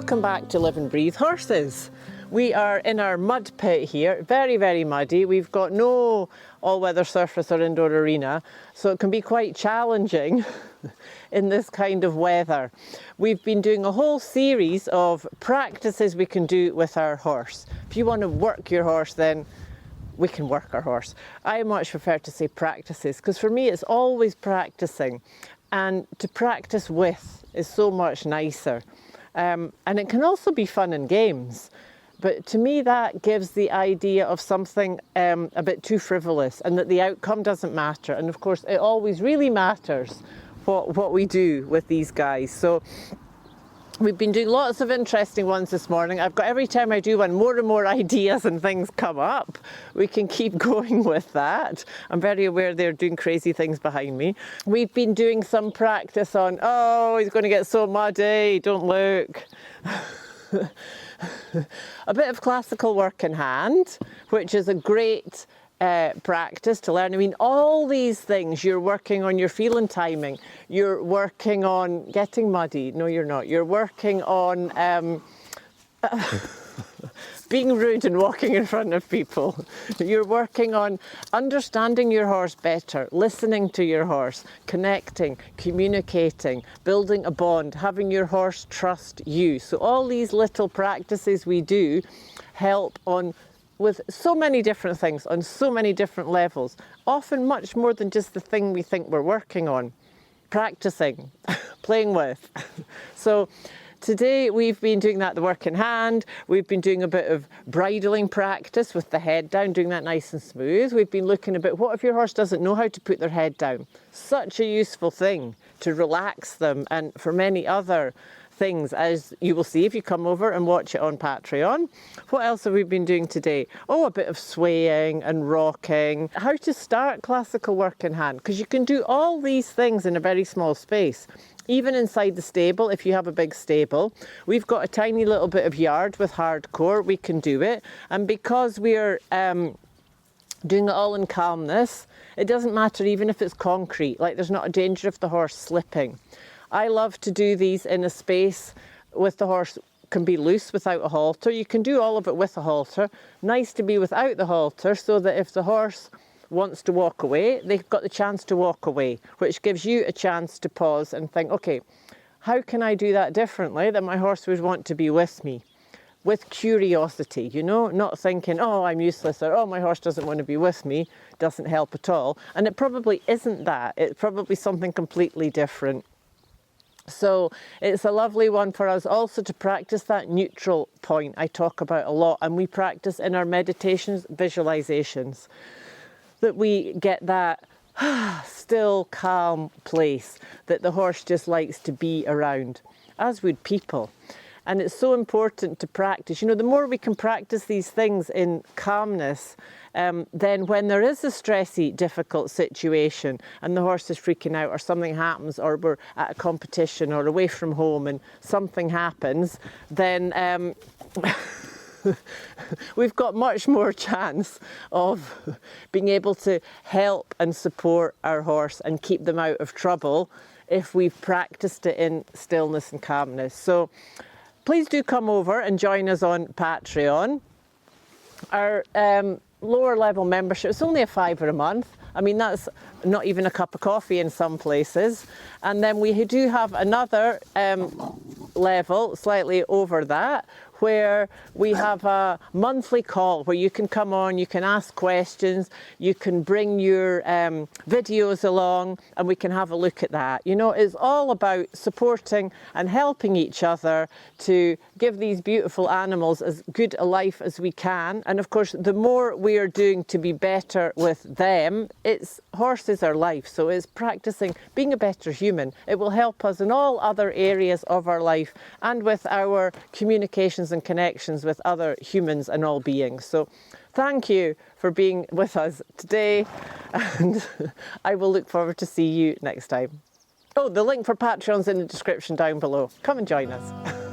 Welcome back to Live and Breathe Horses. We are in our mud pit here, very, very muddy. We've got no all-weather surface or indoor arena, so it can be quite challenging in this kind of weather. We've been doing a whole series of practices we can do with our horse. If you want to work your horse, then we can work our horse. I much prefer to say practices, because for me it's always practicing, and to practice with is so much nicer. And it can also be fun and games. But to me, that gives the idea of something a bit too frivolous, and that the outcome doesn't matter. And of course, it always really matters what we do with these guys. So we've been doing lots of interesting ones this morning. I've got, every time I do one, more and more ideas and things come up. We can keep going with that. I'm very aware they're doing crazy things behind me. We've been doing some practice on, oh, he's going to get so muddy, don't look. A bit of classical work in hand, which is a great practice to learn. I mean, all these things, you're working on your feel and timing, you're working on getting muddy, no you're not, you're working on being rude and walking in front of people. You're working on understanding your horse better, listening to your horse, connecting, communicating, building a bond, having your horse trust you. So all these little practices we do help on with so many different things on so many different levels, often much more than just the thing we think we're working on. Practicing, playing with. So today we've been doing that, the work in hand. We've been doing a bit of bridling practice with the head down, doing that nice and smooth. We've been looking a bit, what if your horse doesn't know how to put their head down? Such a useful thing to relax them, and for many other things, as you will see if you come over and watch it on Patreon. What else have we been doing today? Oh, a bit of swaying and rocking. How to start classical work in hand, because you can do all these things in a very small space. Even inside the stable, if you have a big stable. We've got a tiny little bit of yard with hardcore, we can do it. And because we're doing it all in calmness, it doesn't matter even if it's concrete, like there's not a danger of the horse slipping. I love to do these in a space with the horse can be loose without a halter. You can do all of it with a halter. Nice to be without the halter, so that if the horse wants to walk away, they've got the chance to walk away, which gives you a chance to pause and think, okay, how can I do that differently that my horse would want to be with me? With curiosity, you know, not thinking, oh, I'm useless, or oh, my horse doesn't want to be with me, doesn't help at all. And it probably isn't that. It's probably something completely different. So it's a lovely one for us also to practice that neutral point I talk about a lot, and we practice in our meditations, visualizations, that we get that still, calm place that the horse just likes to be around, as would people. And it's so important to practice. You know, the more we can practice these things in calmness, then when there is a stressy, difficult situation and the horse is freaking out, or something happens, or we're at a competition or away from home and something happens, then we've got much more chance of being able to help and support our horse and keep them out of trouble if we've practiced it in stillness and calmness. So please do come over and join us on Patreon. Our lower level membership, it's only a £5 a month. I mean, that's not even a cup of coffee in some places. And then we do have another level, slightly over that, where we have a monthly call where you can come on, you can ask questions, you can bring your videos along, and we can have a look at that. You know, it's all about supporting and helping each other to give these beautiful animals as good a life as we can. And of course, the more we are doing to be better with them, horses are life, so it's practicing being a better human. It will help us in all other areas of our life and with our communications and connections with other humans and all beings. So thank you for being with us today, and I will look forward to see you next time. Oh, the link for Patreon's in the description down below. Come and join us.